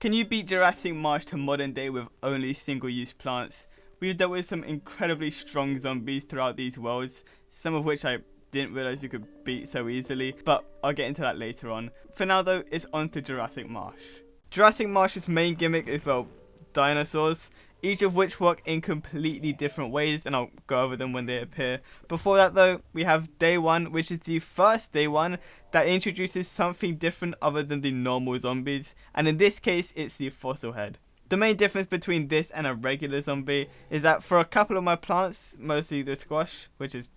Can you beat Jurassic Marsh to modern day with only single-use plants? We've dealt with some incredibly strong zombies throughout these worlds, some of which I didn't realise you could beat so easily, but I'll get into that later on. For now though, it's on to Jurassic Marsh. Jurassic Marsh's main gimmick is, well, dinosaurs, each of which work in completely different ways, and I'll go over them when they appear. Before that though, we have Day 1, which is the first Day 1 that introduces something different other than the normal zombies, and in this case it's the fossil head. The main difference between this and a regular zombie is that for a couple of my plants, mostly the squash, which is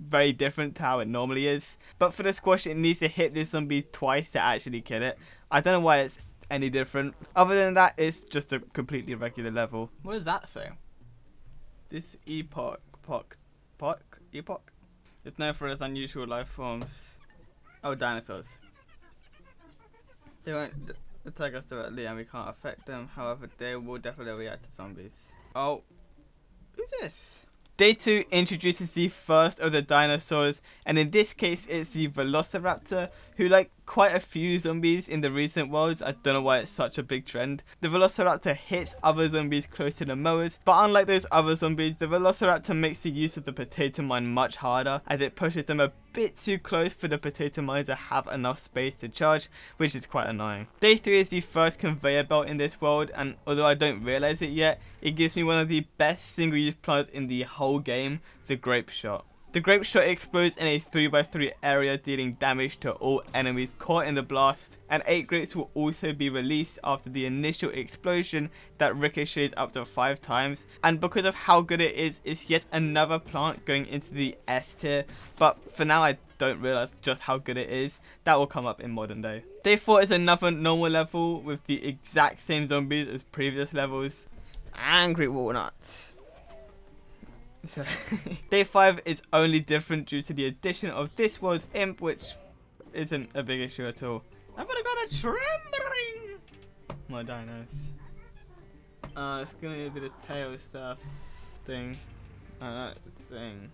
very different to how it normally is, but for the squash it needs to hit this zombie twice to actually kill it. I don't know why it's any different. Other than that, it's just a completely regular level. What does that say? This epoch it's known for its unusual life forms. Oh, dinosaurs. They won't attack us directly and we can't affect them. However, they will definitely react to zombies. Oh, who's this? Day 2 introduces the first of the dinosaurs, and in this case it's the Velociraptor, who, like quite a few zombies in the recent worlds, I don't know why it's such a big trend, the Velociraptor hits other zombies close to the mowers, but unlike those other zombies, the Velociraptor makes the use of the potato mine much harder, as it pushes them a bit too close for the potato mine to have enough space to charge, which is quite annoying. Day 3 is the first conveyor belt in this world, and although I don't realise it yet, it gives me one of the best single-use plants in the whole game, the Grape Shot. The Grape Shot explodes in a 3x3 area, dealing damage to all enemies caught in the blast, and 8 grapes will also be released after the initial explosion that ricochets up to 5 times, and because of how good it is, it's yet another plant going into the S tier, but for now I don't realise just how good it is. That will come up in modern day. Day 4 is another normal level with the exact same zombies as previous levels. Angry walnuts. Day 5 is only different due to the addition of this world's imp, which isn't a big issue at all. I've got a trembling! More dinos. It's gonna be the tail stuff thing. Thing.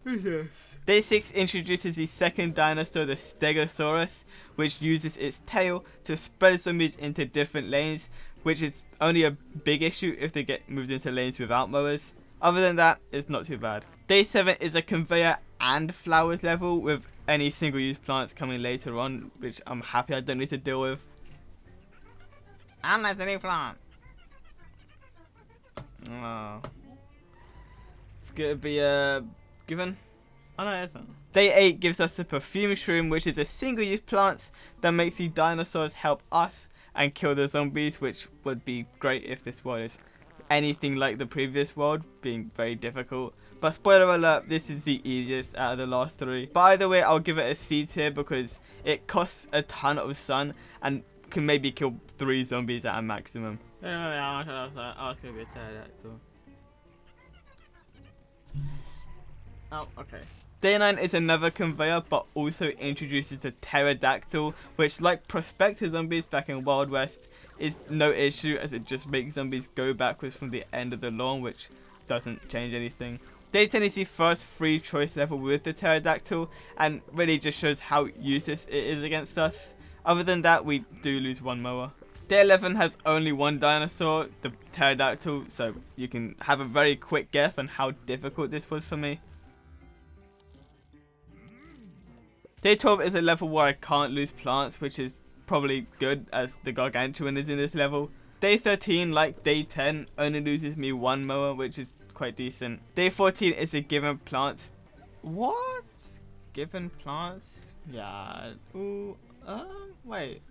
Who's this? Day 6 introduces the second dinosaur, the Stegosaurus, which uses its tail to spread zombies into different lanes, which is only a big issue if they get moved into lanes without mowers. Other than that, it's not too bad. Day 7 is a conveyor and flowers level with any single-use plants coming later on, which I'm happy I don't need to deal with. And there's a new plant. Oh. It's gonna be given. Oh no, it isn't. Day 8 gives us the perfume shroom, which is a single-use plant that makes the dinosaurs help us and kill the zombies, which would be great if this world is anything like the previous world, being very difficult. But spoiler alert, this is the easiest out of the last 3. But either way, I'll give it a C tier because it costs a ton of sun and can maybe kill 3 zombies at a maximum. I was gonna be a pterodactyl. Oh, okay. Day 9 is another conveyor, but also introduces the pterodactyl, which, like prospector zombies back in Wild West, is no issue as it just makes zombies go backwards from the end of the lawn, which doesn't change anything. Day 10 is the first free choice level with the pterodactyl, and really just shows how useless it is against us. Other than that, we do lose 1 mower. Day 11 has only 1 dinosaur, the pterodactyl, so you can have a very quick guess on how difficult this was for me. Day 12 is a level where I can't lose plants, which is probably good as the gargantuan is in this level. Day 13, like day 10, only loses me 1 mower, which is quite decent. Day 14 is a given plants. What? Given plants? Yeah. Ooh. Wait.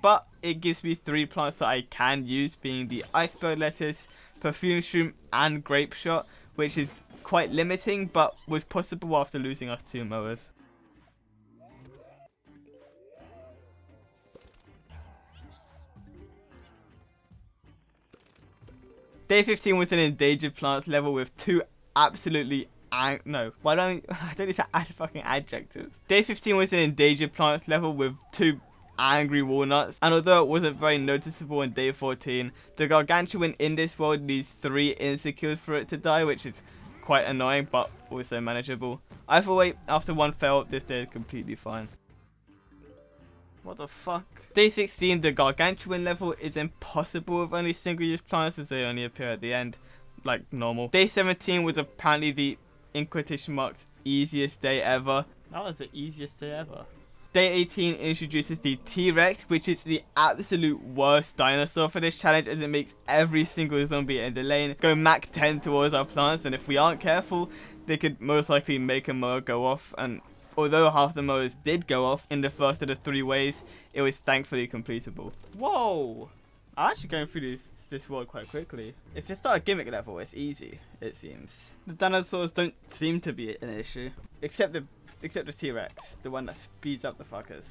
But it gives me 3 plants that I can use, being the iceberg lettuce, perfume shroom, and grape shot, which is quite limiting, but was possible after losing us 2 mowers. Day 15 was an endangered plants level with 2 absolutely I don't need to add fucking adjectives. Day 15 was an endangered plants level with 2 angry walnuts, and although it wasn't very noticeable in day 14, the gargantuan in this world needs 3 insecures for it to die, which is quite annoying but also manageable. Either way, after 1 fail, this day is completely fine. What the fuck? Day 16, the gargantuan level is impossible with only single-use plants as they only appear at the end, like normal. Day 17 was apparently the, in quotation marks, easiest day ever. That was the easiest day ever. Day 18 introduces the T-Rex, which is the absolute worst dinosaur for this challenge as it makes every single zombie in the lane go Mach 10 towards our plants, and if we aren't careful, they could most likely make a mower go off, and although half the mowers did go off in the first of the 3 waves, it was thankfully completable. Whoa! I'm actually going through this world quite quickly. If it's not a gimmick level, it's easy, it seems. The dinosaurs don't seem to be an issue, except the T-Rex, the one that speeds up the fuckers.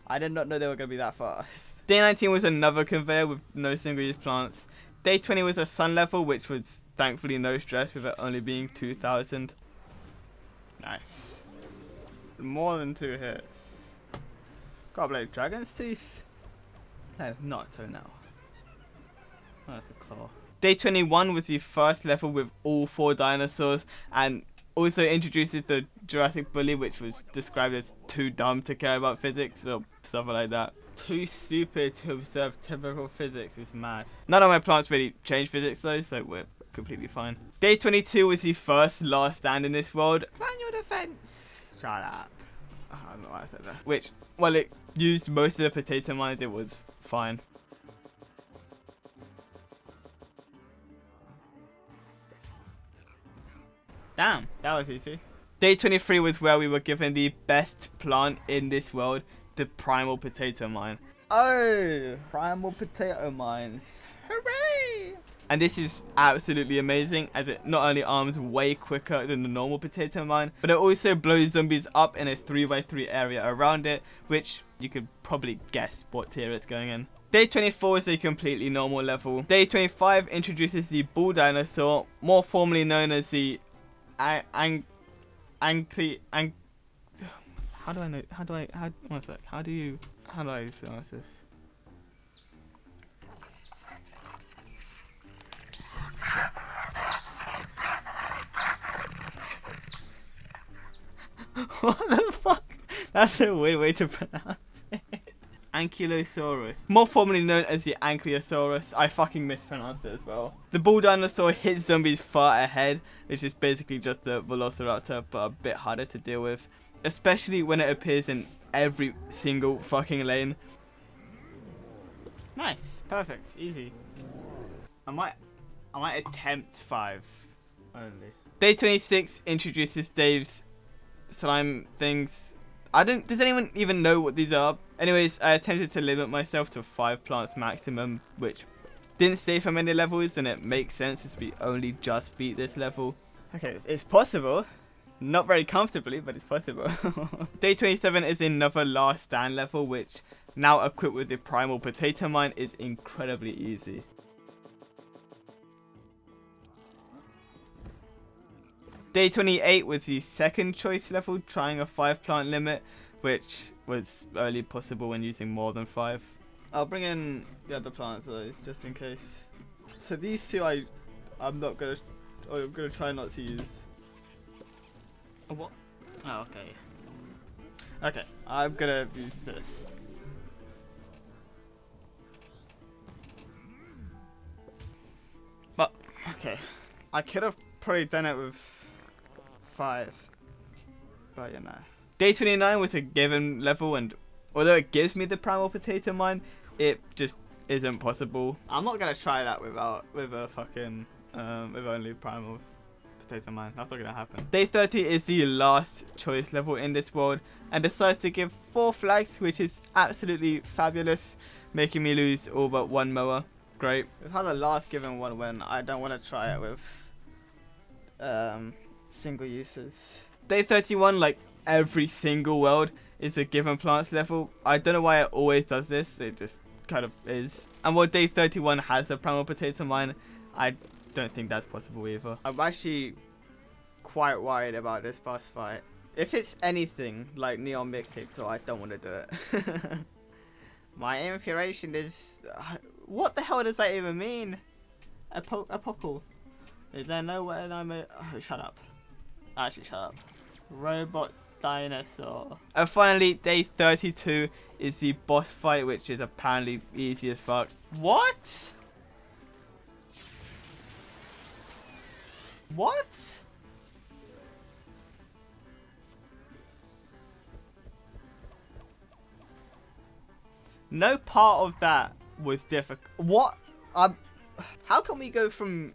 I did not know they were going to be that fast. Day 19 was another conveyor with no single-use plants. Day 20 was a sun level, which was thankfully no stress with it only being 2,000. Nice. More than 2 hits. Got a bloody dragon's tooth. No, not a toenail. Oh, that's a claw. Day 21 was the first level with all 4 dinosaurs and also introduces the Jurassic Bully, which was described as too dumb to care about physics or something like that. Too stupid to observe typical physics is mad. None of my plants really change physics though, so we're completely fine. Day 22 was the first last stand in this world. Plan your defense. Shut up. Oh, I don't know why I said that. Which, well, it used most of the potato mines, it was fine. Damn, that was easy. Day 23 was where we were given the best plant in this world, the primal potato mine. Oh, primal potato mines. Hooray! And this is absolutely amazing as it not only arms way quicker than the normal potato mine, but it also blows zombies up in a 3x3 area around it, which you could probably guess what tier it's going in. Day 24 is a completely normal level. Day 25 introduces the bull dinosaur, more formally known as the how do I pronounce this? What the fuck? That's a weird way to pronounce it. Ankylosaurus, more formally known as the Ankylosaurus. I fucking mispronounced it as well. The bull dinosaur hits zombies far ahead, which is basically just the Velociraptor, but a bit harder to deal with, especially when it appears in every single fucking lane. Nice, perfect, easy. I might attempt 5 only. Day 26 introduces Dave's slime things. Does anyone even know what these are? Anyways, I attempted to limit myself to 5 plants maximum, which didn't stay for many levels, and it makes sense as we only just beat this level. Okay, it's possible. Not very comfortably, but it's possible. Day 27 is another last stand level, which, now equipped with the primal potato mine, is incredibly easy. Day 28 was the second choice level, trying a 5 plant limit, which was only possible when using more than 5. I'll bring in the other plants though, just in case. So these 2 I'm gonna try not to use. Oh, what? Oh, okay. Okay, I'm gonna use this. But okay, I could have probably done it with 5, but you know. Day 29 was a given level, and although it gives me the primal potato mine, it just isn't possible. I'm not gonna try that with only primal potato mine. That's not gonna happen. Day 30 is the last choice level in this world, and decides to give 4 flags, which is absolutely fabulous, making me lose all but 1 mower. Great. We've had the last given one when I don't want to try it with single uses. Day 31, like every single world, is a given plants level. I don't know why it always does this, it just kind of is. And while day 31 has a primal potato mine, I don't think that's possible either. I'm actually quite worried about this boss fight. If it's anything like Neon Mixtape Tour, I don't want to do it. My infuriation is... what the hell does that even mean? A pockle. Is there no way I'm a... oh, shut up. Actually, shut up. Robot dinosaur. And finally, day 32 is the boss fight, which is apparently easy as fuck. What? What? No part of that was difficult. What? How can we go from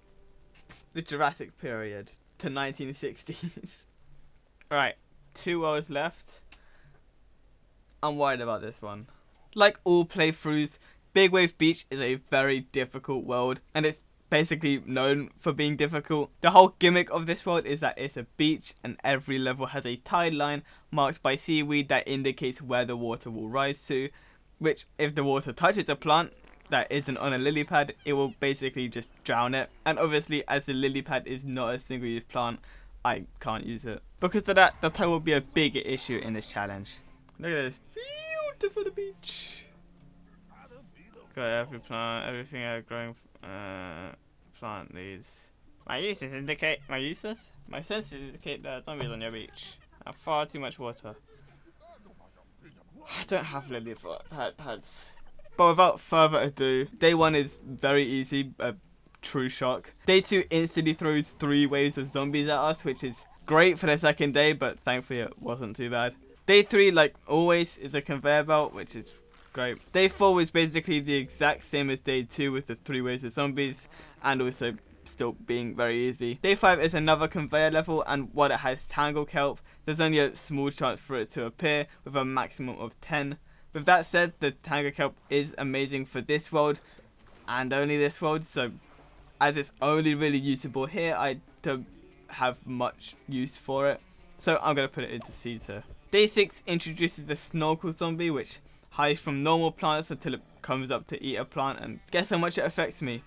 the Jurassic period to 1960s? Alright, 2 hours left. I'm worried about this one. Like all playthroughs, Big Wave Beach is a very difficult world, and it's basically known for being difficult. The whole gimmick of this world is that it's a beach, and every level has a tide line marked by seaweed that indicates where the water will rise to, which if the water touches a plant that isn't on a lily pad, it will basically just drown it. And obviously, as the lily pad is not a single use plant, I can't use it. Because of that, the tide will be a bigger issue in this challenge. Look at this beautiful beach. Got every plant, everything a growing plant needs. My senses indicate that zombies on your beach have far too much water. I don't have lily pads. But without further ado, day 1 is very easy, a true shock. Day 2 instantly throws 3 waves of zombies at us, which is great for the second day, but thankfully it wasn't too bad. Day 3, like always, is a conveyor belt, which is great. Day 4 was basically the exact same as day 2 with the 3 waves of zombies, and also still being very easy. Day 5 is another conveyor level, and while it has tangle kelp, there's only a small chance for it to appear, with a maximum of 10. With that said, the tangle kelp is amazing for this world, and only this world, so as it's only really usable here, I don't have much use for it, so I'm going to put it into C tier. Day 6 introduces the snorkel zombie, which hides from normal plants until it comes up to eat a plant, and guess how much it affects me?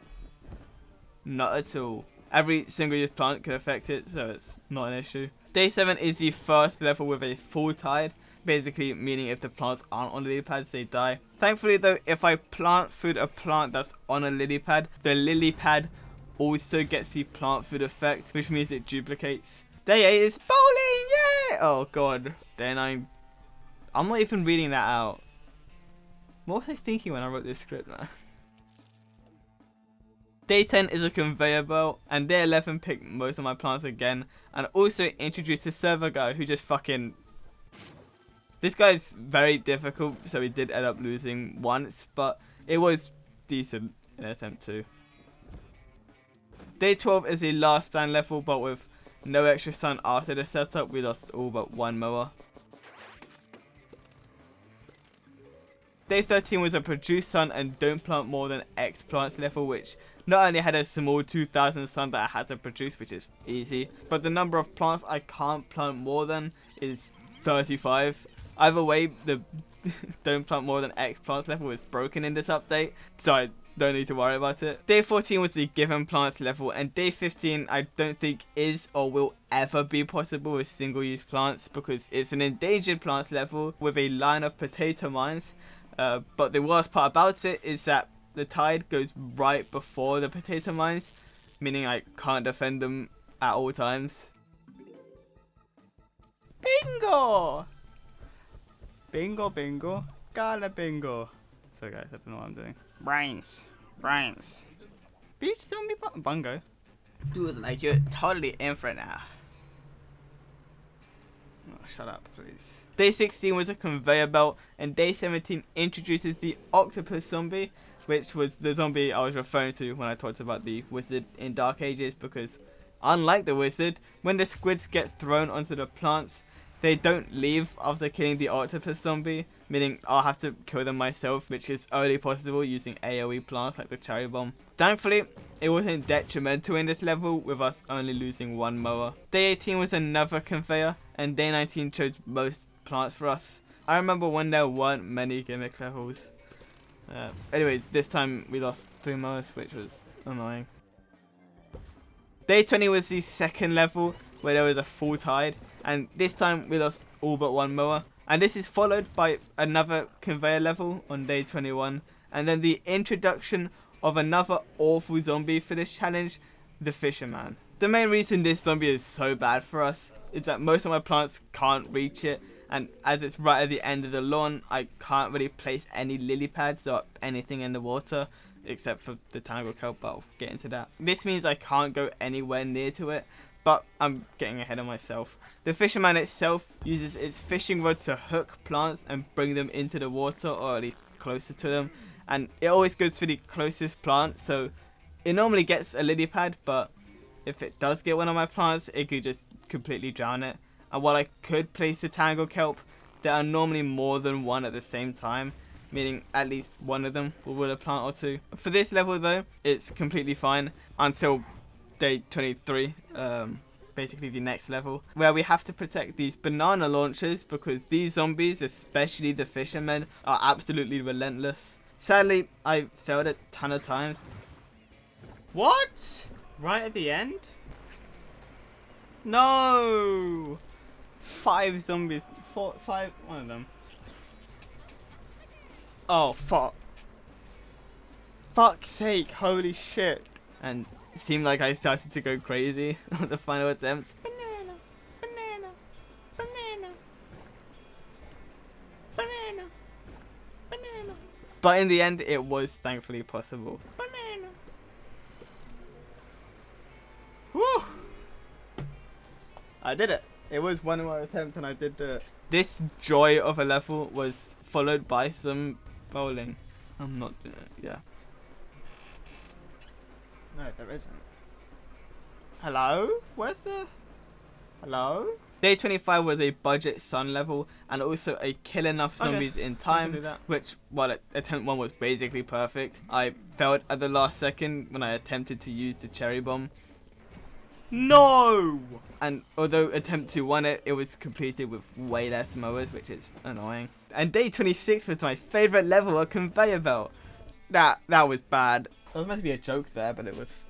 Not at all. Every single use plant can affect it, so it's not an issue. Day 7 is the first level with a full tide, basically meaning if the plants aren't on lily pads, they die. Thankfully though, if I plant food a plant that's on a lily pad, the lily pad also gets the plant food effect, which means it duplicates. Day 8 is bowling, yay! Oh god. Day 9, I'm not even reading that out. What was I thinking when I wrote this script, man? Day 10 is a conveyor belt, and day 11 picked most of my plants again, and also introduced the server guy who just fucking... This guy's very difficult, so he did end up losing once, but it was decent in attempt 2. Day 12 is the last stand level, but with no extra sun after the setup, we lost all but 1 mower. Day 13 was a produce sun and don't plant more than X plants level, which not only had a small 2000 sun that I had to produce, which is easy, but the number of plants I can't plant more than is 35. Either way, the don't plant more than X plants level is broken in this update, so I don't need to worry about it. Day 14 was the given plants level, and day 15 I don't think is or will ever be possible with single use plants because it's an endangered plants level with a line of potato mines. But the worst part about it is that the tide goes right before the potato mines, meaning I can't defend them at all times. Bingo! Bingo, bingo, gala bingo. So guys, I don't know what I'm doing. Brains. Beach zombie bungo. Dude, like you're totally in for it now. Oh, shut up, please. Day 16 was a conveyor belt, and day 17 introduces the octopus zombie, which was the zombie I was referring to when I talked about the wizard in Dark Ages, because unlike the wizard, when the squids get thrown onto the plants, they don't leave after killing the octopus zombie, meaning I'll have to kill them myself, which is only possible using AoE plants like the cherry bomb. Thankfully, it wasn't detrimental in this level, with us only losing 1 mower. Day 18 was another conveyor, and day 19 chose most plants for us. I remember when there weren't many gimmick levels. Anyways, this time we lost 3 mowers, which was annoying. Day 20 was the second level, where there was a full tide, and this time we lost all but 1 mower. And this is followed by another conveyor level on day 21, and then the introduction of another awful zombie for this challenge, the fisherman. The main reason this zombie is so bad for us is that most of my plants can't reach it, and as it's right at the end of the lawn, I can't really place any lily pads or anything in the water except for the tangle kelp, but I'll get into that. This means I can't go anywhere near to it, but I'm getting ahead of myself. The fisherman itself uses its fishing rod to hook plants and bring them into the water, or at least closer to them, and it always goes for the closest plant, so it normally gets a lily pad, but if it does get one of my plants, it could just completely drown it. And while I could place the tangle kelp, there are normally more than one at the same time, meaning at least one of them will will a plant or two. For this level though, it's completely fine until day 23, basically the next level, where we have to protect these banana launchers because these zombies, especially the fishermen, are absolutely relentless. Sadly, I failed a ton of times. What? Right at the end? No! 5 zombies. 5, one of them. Oh, fuck. Fuck's sake, holy shit. And it seemed like I started to go crazy on the final attempt. Banana, banana, banana, banana, banana. But in the end, it was thankfully possible. Banana. Woo! I did it. It was one more attempt and I did it. This joy of a level was followed by some bowling. I'm not doing it, yeah. No, there isn't. Hello? Where's the... Hello? Day 25 was a budget sun level and also a kill enough zombies in time, which, while attempt 1 was basically perfect, I failed at the last second when I attempted to use the cherry bomb. No! And although attempt 2 won it, it was completed with way less mowers, which is annoying. And day 26 was my favourite level, a conveyor belt. That was bad. There was meant to be a joke there, but it was...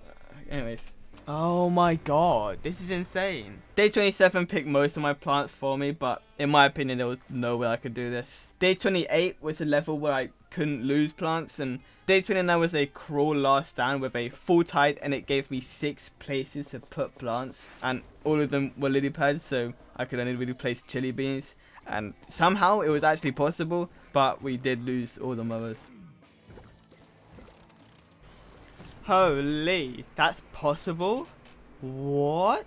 anyways. Oh my god, this is insane. Day 27 picked most of my plants for me, but in my opinion there was no way I could do this. Day 28 was a level where I couldn't lose plants, and day 29 was a crawl last stand with a full tide, and it gave me 6 places to put plants, and all of them were lily pads, so I could only really place chili beans, and somehow it was actually possible, but we did lose all the mowers. Holy, that's possible? What?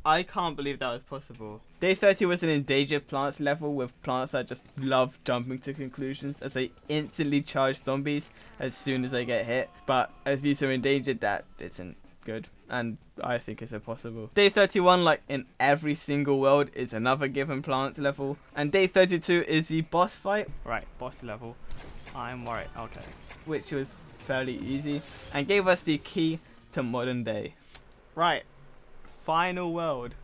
I can't believe that was possible. Day 30 was an endangered plants level with plants that just love jumping to conclusions as they instantly charge zombies as soon as they get hit. But as these are endangered, that isn't good. And I think it's impossible. Day 31, like in every single world, is another given plants level. And day 32 is the boss fight. Right, boss level. I'm worried. Okay. Which was fairly easy and gave us the key to modern day. Right, final world.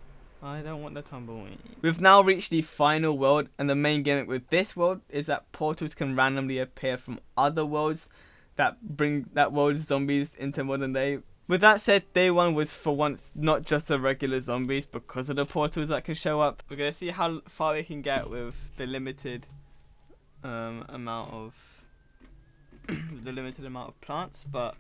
I don't want the tumbleweed. We've now reached the final world, and the main gimmick with this world is that portals can randomly appear from other worlds that bring that world's zombies into modern day. With that said, day 1 was for once not just the regular zombies because of the portals that can show up. We're gonna see how far we can get with the limited amount of plants, but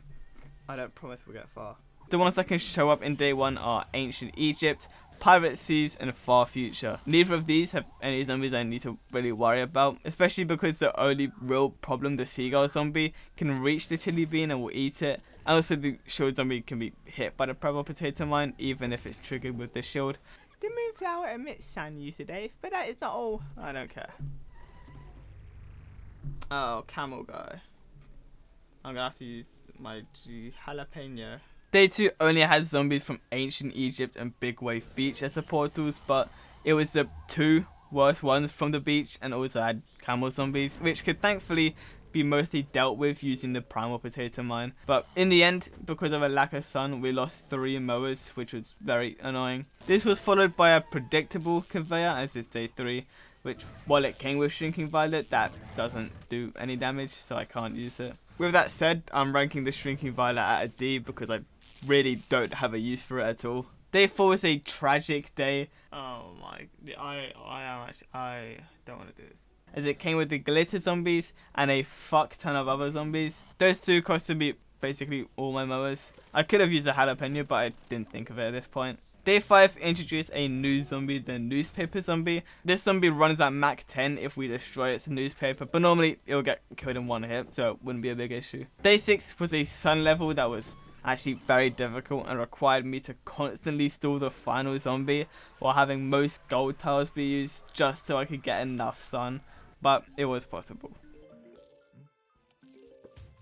I don't promise we'll get far. The ones that can show up in day 1 are Ancient Egypt, Pirate Seas, and Far Future. Neither of these have any zombies I need to really worry about, especially because the only real problem, the seagull zombie, can reach the chili bean and will eat it. And also the shield zombie can be hit by the purple potato mine, even if it's triggered with the shield. The moonflower emits sun use today, but that is not all. I don't care. Oh, camel guy. I'm gonna have to use my jalapeno. Day 2 only had zombies from Ancient Egypt and Big Wave Beach as the portals, but it was the 2 worst ones from the beach and also had camel zombies, which could thankfully be mostly dealt with using the primal potato mine. But in the end, because of a lack of sun, we lost 3 mowers, which was very annoying. This was followed by a predictable conveyor, as is day 3, which, while it came with Shrinking Violet, that doesn't do any damage, so I can't use it. With that said, I'm ranking the Shrinking Violet at a D because I really don't have a use for it at all. Day 4 was a tragic day. Oh my, I don't want to do this. As it came with the glitter zombies and a fuck ton of other zombies. Those 2 costed me basically all my mowers. I could have used a jalapeno, but I didn't think of it at this point. Day 5 introduced a new zombie, the newspaper zombie. This zombie runs at Mach 10 if we destroy its newspaper, but normally it'll get killed in one hit, so it wouldn't be a big issue. Day 6 was a sun level that was actually very difficult and required me to constantly stall the final zombie while having most gold tiles be used just so I could get enough sun, but it was possible.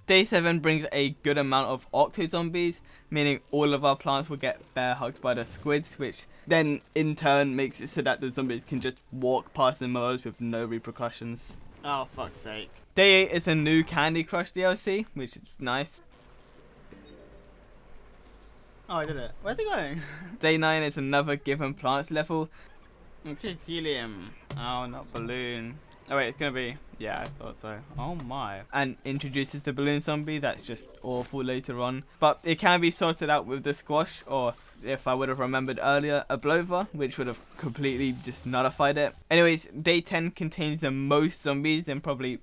Day 7 brings a good amount of octo zombies, meaning all of our plants will get bear hugged by the squids, which then in turn makes it so that the zombies can just walk past the mowers with no repercussions. Oh, fuck's sake. Day 8 is a new Candy Crush DLC, which is nice. Oh, I did it. Where's it going? Day 9 is another given plants level. Increase helium. Oh, not balloon. Oh wait, it's gonna be, yeah, I thought so. Oh my. And introduces the balloon zombie, that's just awful later on. But it can be sorted out with the squash, or if I would have remembered earlier, a blower, which would have completely just nullified it. Anyways, day 10 contains the most zombies in probably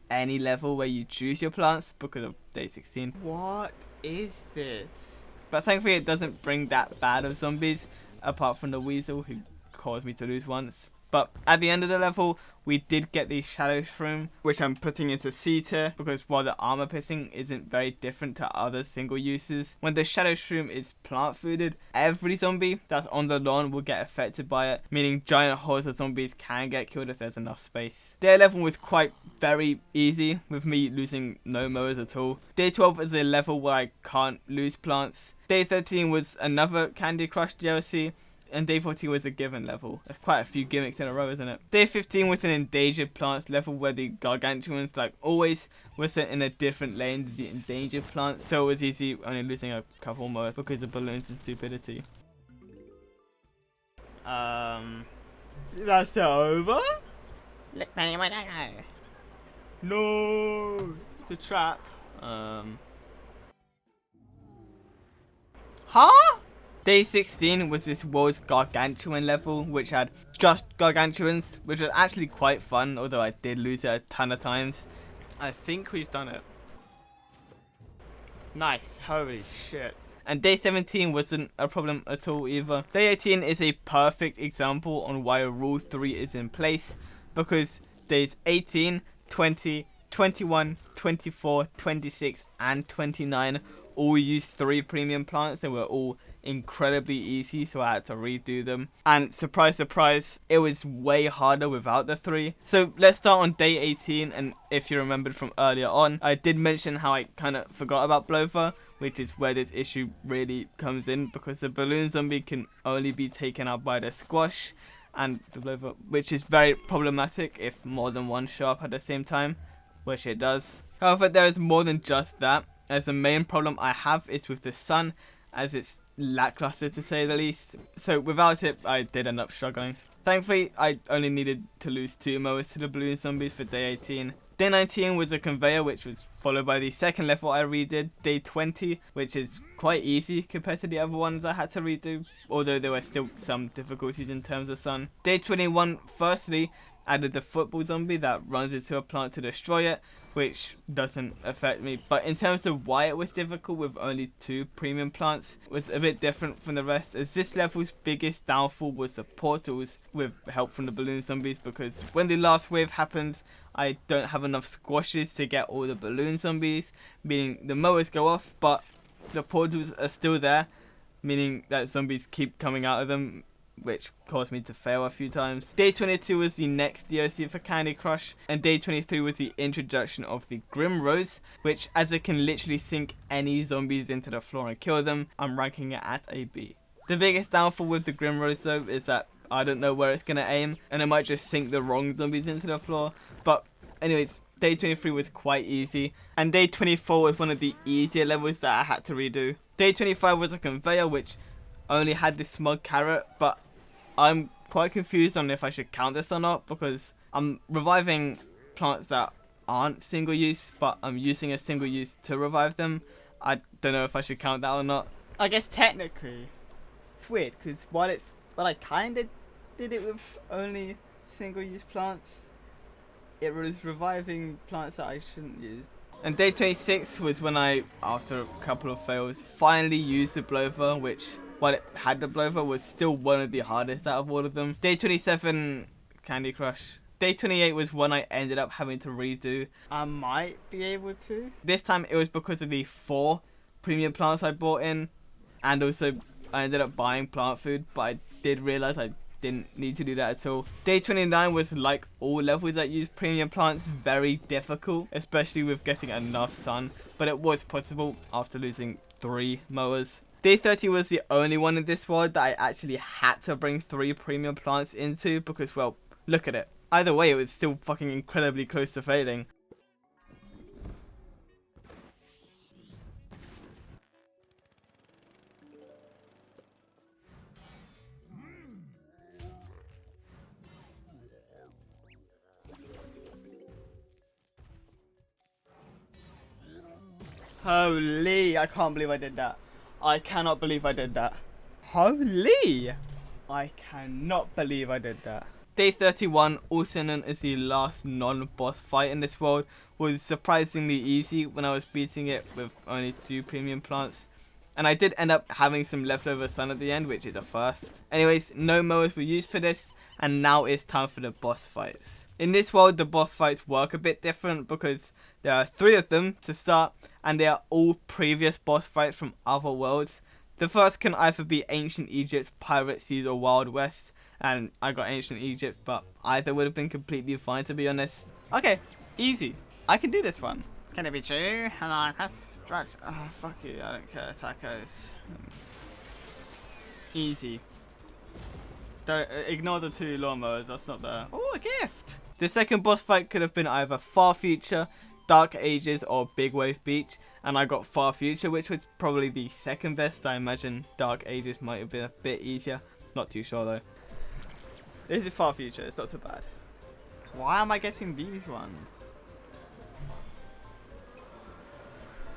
any level where you choose your plants because of day 16. What is this? But thankfully it doesn't bring that bad of zombies, apart from the weasel who caused me to lose once. But at the end of the level, we did get the Shadow Shroom, which I'm putting into C tier, because while the armor piercing isn't very different to other single uses, when the Shadow Shroom is plant fooded, every zombie that's on the lawn will get affected by it, meaning giant hordes of zombies can get killed if there's enough space. Day 11 was quite very easy, with me losing no mowers at all. Day 12 is a level where I can't lose plants. Day 13 was another Candy Crush DLC. And day 14 was a given level. There's quite a few gimmicks in a row, isn't it? Day 15 was an endangered plants level where the gargantuans, like always, were sent in a different lane to the endangered plants. So it was easy, only losing a couple more because of balloons and stupidity. That's over? Look, Penny, my dino. No, it's a trap. Huh? Day 16 was this world's gargantuan level, which had just gargantuans, which was actually quite fun, although I did lose it a ton of times. I think we've done it. Nice, holy shit. And day 17 wasn't a problem at all either. Day 18 is a perfect example on why rule 3 is in place, because days 18, 20, 21, 24, 26 and 29 all used 3 premium plants and were all incredibly easy, so I had to redo them. And surprise surprise, it was way harder without the 3. So let's start on day 18, and if you remembered from earlier on, I did mention how I kind of forgot about Blover, which is where this issue really comes in, because the balloon zombie can only be taken out by the squash and the Blover, which is very problematic if more than one show up at the same time, which it does. However, there is more than just that, as the main problem I have is with the sun, as it's lackluster to say the least. So without it, I did end up struggling. Thankfully, I only needed to lose 2 mowers to the balloon zombies for day 18. Day 19 was a conveyor, which was followed by the second level I redid, day 20, which is quite easy compared to the other ones I had to redo, although there were still some difficulties in terms of sun. Day 21, firstly, added the football zombie that runs into a plant to destroy it, which doesn't affect me. But in terms of why it was difficult with only 2 premium plants, it was a bit different from the rest, as this level's biggest downfall was the portals with help from the balloon zombies, because when the last wave happens, I don't have enough squashes to get all the balloon zombies, meaning the mowers go off, but the portals are still there, meaning that zombies keep coming out of them, which caused me to fail a few times. Day 22 was the next DLC for Candy Crush, and day 23 was the introduction of the Grim Rose, which, as it can literally sink any zombies into the floor and kill them, I'm ranking it at a B. The biggest downfall with the Grim Rose though is that I don't know where it's going to aim, and it might just sink the wrong zombies into the floor. But anyways, day 23 was quite easy, and day 24 was one of the easier levels that I had to redo. Day 25 was a conveyor which only had this smug carrot, but I'm quite confused on if I should count this or not, because I'm reviving plants that aren't single use, but I'm using a single use to revive them. I don't know if I should count that or not. I guess technically, it's weird, because while I kind of did it with only single use plants, it was reviving plants that I shouldn't use. And day 26 was when I, after a couple of fails, finally used the blower, which while it had the blower, was still one of the hardest out of all of them. Day 27, Candy Crush. Day 28 was one I ended up having to redo. I might be able to. This time it was because of the 4 premium plants I bought in, and also I ended up buying plant food, but I did realise I didn't need to do that at all. Day 29 was, like all levels that use premium plants, very difficult, especially with getting enough sun, but it was possible after losing 3 mowers. Day 30 was the only one in this world that I actually had to bring 3 premium plants into because, well, look at it. Either way, it was still fucking incredibly close to failing. Holy, I can't believe I did that. I cannot believe I did that. Holy! I cannot believe I did that. Day 31, also known as the last non-boss fight in this world, was surprisingly easy when I was beating it with only 2 premium plants. And I did end up having some leftover sun at the end, which is a first. Anyways, no mowers were used for this, and now it's time for the boss fights. In this world, the boss fights work a bit different because there are 3 of them to start, and they are all previous boss fights from other worlds. The first can either be Ancient Egypt, Pirate Seas, or Wild West, and I got Ancient Egypt, but either would have been completely fine, to be honest. Okay, easy. I can do this one. Can it be true? Hello, press stretch. Oh, fuck you, I don't care, tacos. Easy. Don't ignore the 2 lawnmowers, that's not there. Oh, a gift! The second boss fight could have been either Far Future, Dark Ages, or Big Wave Beach, and I got Far Future, which was probably the second best. I imagine Dark Ages might have been a bit easier. Not too sure though. This is Far Future, it's not too bad. Why am I getting these ones?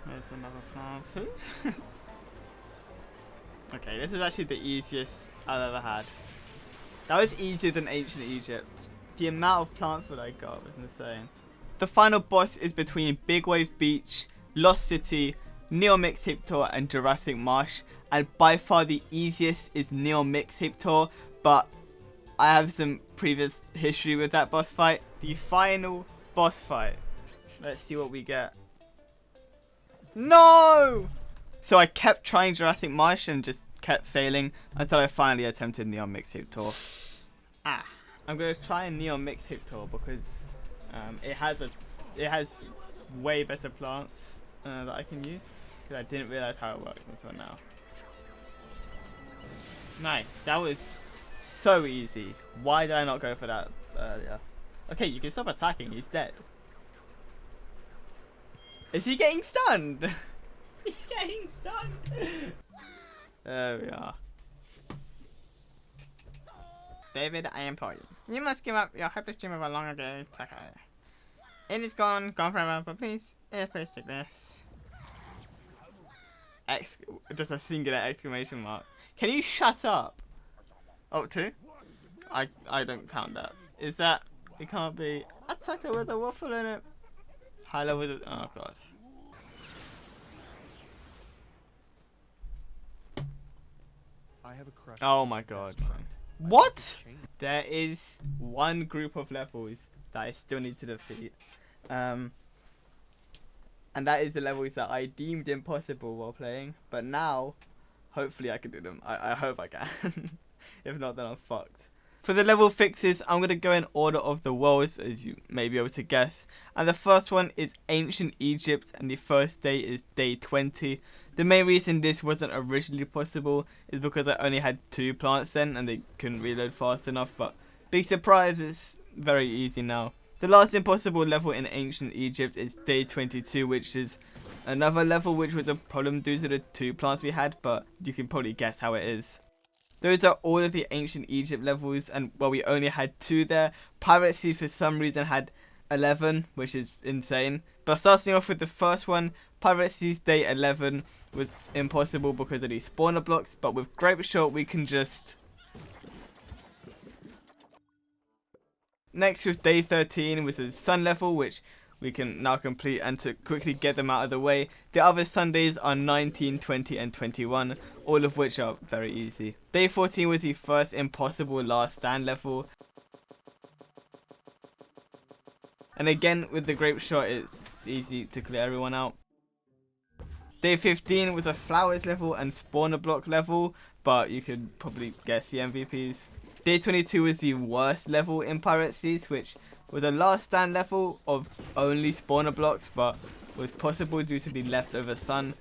There's another plant food. Okay, this is actually the easiest I've ever had. That was easier than Ancient Egypt. The amount of plant food I got was insane. The final boss is between Big Wave Beach, Lost City, Neon Mixtape Tour, and Jurassic Marsh. And by far the easiest is Neon Mixtape Tour, but I have some previous history with that boss fight. The final boss fight. Let's see what we get. No! So I kept trying Jurassic Marsh and just kept failing until I finally attempted Neon Mixtape Tour. I'm gonna try a Neon Mixtape Tour because it has way better plants that I can use, because I didn't realize how it worked until now. Nice, that was so easy. Why did I not go for that earlier? Okay, you can stop attacking. He's dead. Is he getting stunned? He's getting stunned. There we are. David, I implore you. You must give up your hopeless dream of a long ago taco. It is gone forever, but please take this. Just a singular exclamation mark. Can you shut up? Oh, 2? I don't count that. Is that... It can't be... A taco with a waffle in it. High level... Oh, God. I have a crush. Oh, my God. What? There is one group of levels that I still need to defeat. And that is the levels that I deemed impossible while playing. But now, hopefully I can do them. I hope I can. If not, then I'm fucked. For the level fixes, I'm going to go in order of the worlds, as you may be able to guess. And the first one is Ancient Egypt, and the first day is day 20. The main reason this wasn't originally possible is because I only had 2 plants then, and they couldn't reload fast enough. But big surprise, it's very easy now. The last impossible level in Ancient Egypt is day 22, which is another level which was a problem due to the 2 plants we had, but you can probably guess how it is. Those are all of the Ancient Egypt levels, and well, we only had 2 there. Pirate Seas for some reason had 11, which is insane. But starting off with the first one, Pirate Seas Day 11 was impossible because of these spawner blocks, but with Grape Shot we can just... Next with Day 13 was a sun level, which we can now complete, and to quickly get them out of the way, the other Sundays are 19, 20 and 21, all of which are very easy. Day 14 was the first impossible last stand level, and again with the grape shot it's easy to clear everyone out. Day 15 was a flowers level and spawner block level, but you could probably guess the MVPs. Day 22 was the worst level in Pirate Seas, which was a last stand level of only spawner blocks, but was possible due to the leftover sun.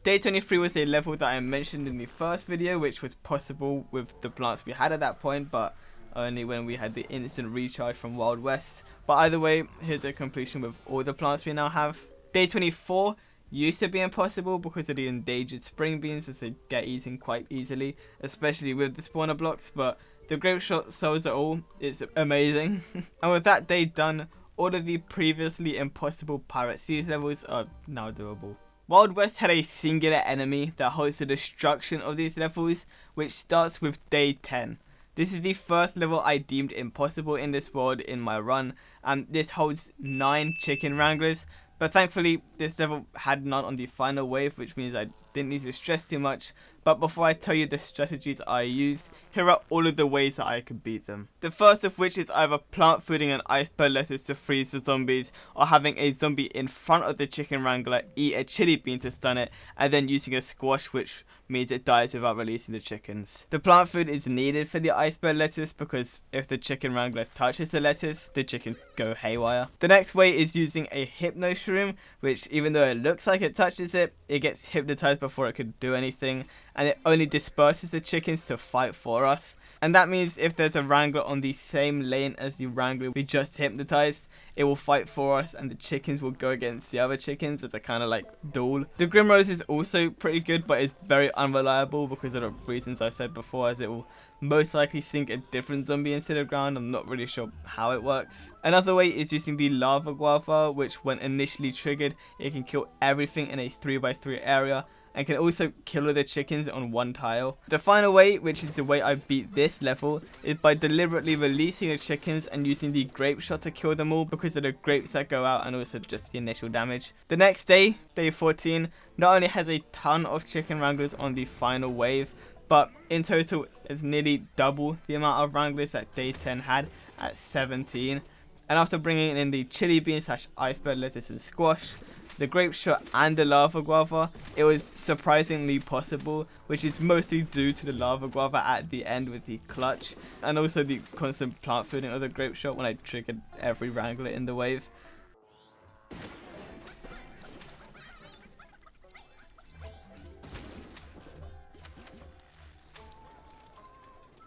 Day 23 was a level that I mentioned in the first video, which was possible with the plants we had at that point, but only when we had the instant recharge from Wild West. But either way, here's a completion with all the plants we now have. Day 24 used to be impossible because of the endangered spring beans, as they get eaten quite easily, especially with the spawner blocks, but the grape shot solves it all. It's amazing. And with that day done, all of the previously impossible Pirate Seas levels are now doable. Wild West had a singular enemy that holds the destruction of these levels, which starts with day 10. This is the first level I deemed impossible in this world in my run, and this holds 9 chicken wranglers, but thankfully this level had none on the final wave, which means I didn't need to stress too much. But before I tell you the strategies I used, here are all of the ways that I could beat them. The first of which is either plant fooding an iceberg lettuce to freeze the zombies, or having a zombie in front of the chicken wrangler eat a chili bean to stun it, and then using a squash, which means it dies without releasing the chickens. The plant food is needed for the iceberg lettuce because if the chicken wrangler touches the lettuce, the chickens go haywire. The next way is using a hypno shroom, which even though it looks like it touches it, it gets hypnotized before it could do anything, and it only disperses the chickens to fight for us. And that means if there's a wrangler on the same lane as the wrangler we just hypnotized, it will fight for us and the chickens will go against the other chickens as a kind of like duel. The Grimrose is also pretty good, but it's very unreliable because of the reasons I said before, as it will most likely sink a different zombie into the ground. I'm not really sure how it works. Another way is using the Lava Guava, which when initially triggered, it can kill everything in a 3x3 area, and can also kill all the chickens on one tile. The final way, which is the way I beat this level, is by deliberately releasing the chickens and using the grape shot to kill them all because of the grapes that go out and also just the initial damage. The next day, day 14, not only has a ton of chicken wranglers on the final wave, but in total it's nearly double the amount of wranglers that day 10 had at 17. And after bringing in the chili beans / iceberg lettuce and squash, the grape shot and the lava guava, it was surprisingly possible, which is mostly due to the lava guava at the end with the clutch, and also the constant plant fooding of the grape shot when I triggered every wrangler in the wave.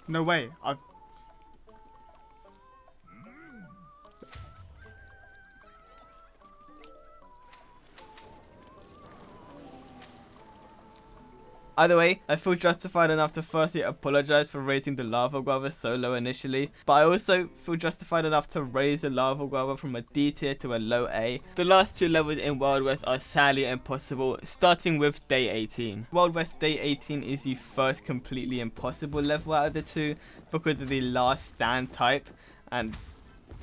No way. Either way, I feel justified enough to firstly apologize for rating the lava guava so low initially, but I also feel justified enough to raise the lava guava from a D tier to a low A. The last 2 levels in Wild West are sadly impossible, starting with day 18. Wild West day 18 is the first completely impossible level out of the 2 because of the last stand type, and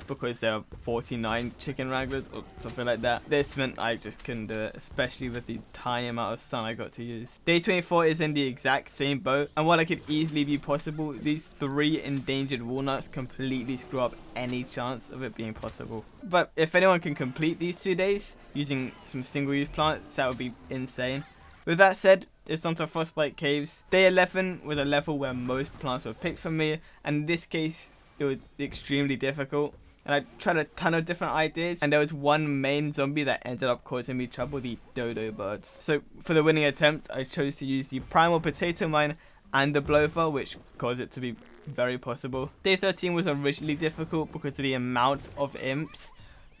because there are 49 chicken wranglers or something like that. This meant I just couldn't do it, especially with the tiny amount of sun I got to use. Day 24 is in the exact same boat, and while it could easily be possible, these 3 endangered walnuts completely screw up any chance of it being possible. But if anyone can complete these 2 days using some single-use plants, that would be insane. With that said, it's on to Frostbite Caves. Day 11 was a level where most plants were picked for me, and in this case it was extremely difficult. And I tried a ton of different ideas, and there was one main zombie that ended up causing me trouble, the dodo birds. So for the winning attempt, I chose to use the primal potato mine and the blower, which caused it to be very possible. Day 13 was originally difficult because of the amount of imps,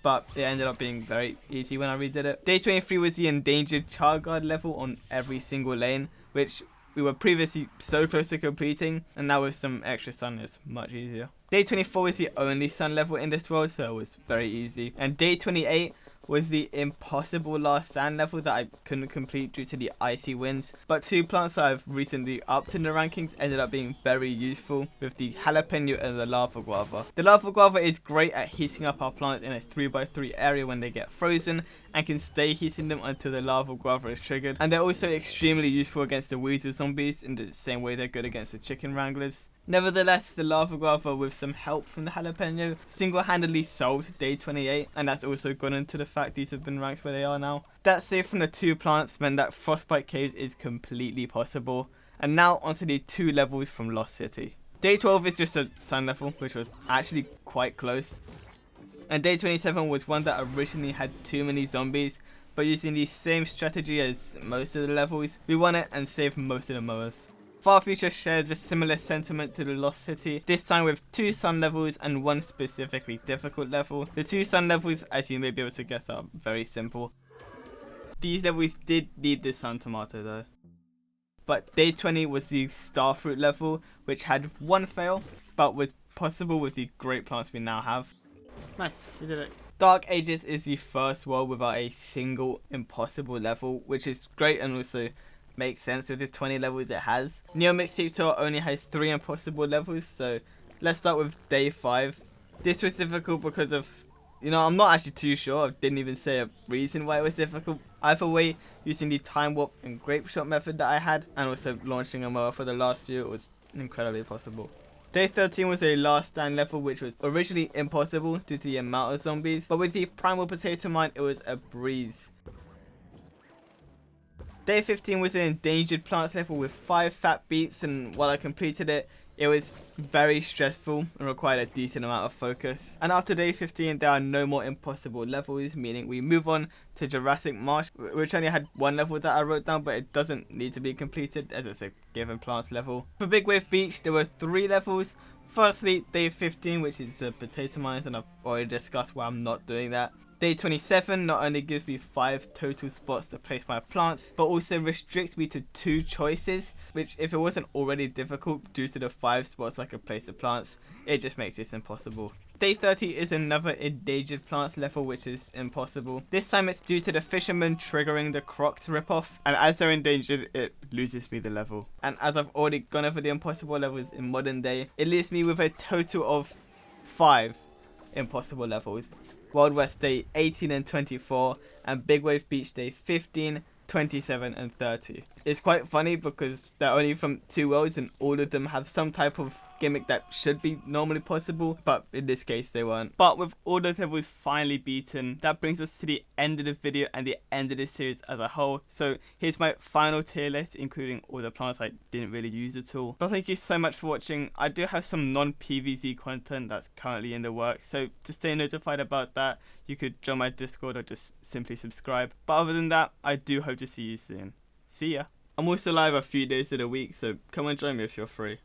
but it ended up being very easy when I redid it. Day 23 was the endangered char guard level on every single lane, which we were previously so close to completing, and now with some extra sun it's much easier. Day 24 was the only sun level in this world, so it was very easy. And day 28 was the impossible last stand level that I couldn't complete due to the icy winds. But 2 plants that I've recently upped in the rankings ended up being very useful, with the jalapeno and the lava guava. The lava guava is great at heating up our plants in a 3x3 area when they get frozen, and can stay heating them until the lava guava is triggered. And they're also extremely useful against the weasel zombies in the same way they're good against the chicken wranglers. Nevertheless, the lava guava, with some help from the jalapeno, single-handedly solved day 28, and that's also gone into the fact these have been ranked where they are now. That save from the 2 plants meant that Frostbite Caves is completely possible. And now onto the 2 levels from Lost City. Day 12 is just a sun level, which was actually quite close. And day 27 was one that originally had too many zombies, but using the same strategy as most of the levels, we won it and saved most of the mowers. Far Future shares a similar sentiment to the Lost City, this time with 2 sun levels and 1 specifically difficult level. The 2 sun levels, as you may be able to guess, are very simple. These levels did need the sun tomato though. But day 20 was the starfruit level, which had 1 fail, but was possible with the great plants we now have. Nice, you did it. Dark Ages is the first world without a single impossible level, which is great and also makes sense with the 20 levels it has. Neo Mixtape Tour only has 3 impossible levels, so let's start with day 5. This was difficult because of, I'm not actually too sure. I didn't even say a reason why it was difficult. Either way, using the time warp and grape shot method that I had, and also launching a mower for the last few, it was incredibly possible. Day 13 was a last stand level, which was originally impossible due to the amount of zombies, but with the primal potato mine, it was a breeze. Day 15 was an endangered plants level with 5 fat beets, and while I completed it, it was very stressful and required a decent amount of focus. And after day 15, there are no more impossible levels, meaning we move on to Jurassic Marsh, which only had 1 level that I wrote down, but it doesn't need to be completed as it's a given plants level. For Big Wave Beach, there were 3 levels. Firstly, day 15, which is the potato mines, and I've already discussed why I'm not doing that. Day 27 not only gives me 5 total spots to place my plants, but also restricts me to 2 choices, which if it wasn't already difficult due to the 5 spots I could place the plants, it just makes this impossible. Day 30 is another endangered plants level, which is impossible. This time it's due to the fishermen triggering the Crocs ripoff, and as they're endangered, it loses me the level. And as I've already gone over the impossible levels in modern day, it leaves me with a total of 5 impossible levels. Wild West Day 18 and 24, and Big Wave Beach Day 15, 27 and 30. It's quite funny because they're only from 2 worlds and all of them have some type of gimmick that should be normally possible, but in this case they weren't. But with all those levels finally beaten, that brings us to the end of the video and the end of this series as a whole. So here's my final tier list, including all the plants I didn't really use at all. But thank you so much for watching. I do have some non-PvZ content that's currently in the works, so to stay notified about that, you could join my Discord or just simply subscribe. But other than that, I do hope to see you soon. See ya. I'm also live a few days of the week, so come and join me if you're free.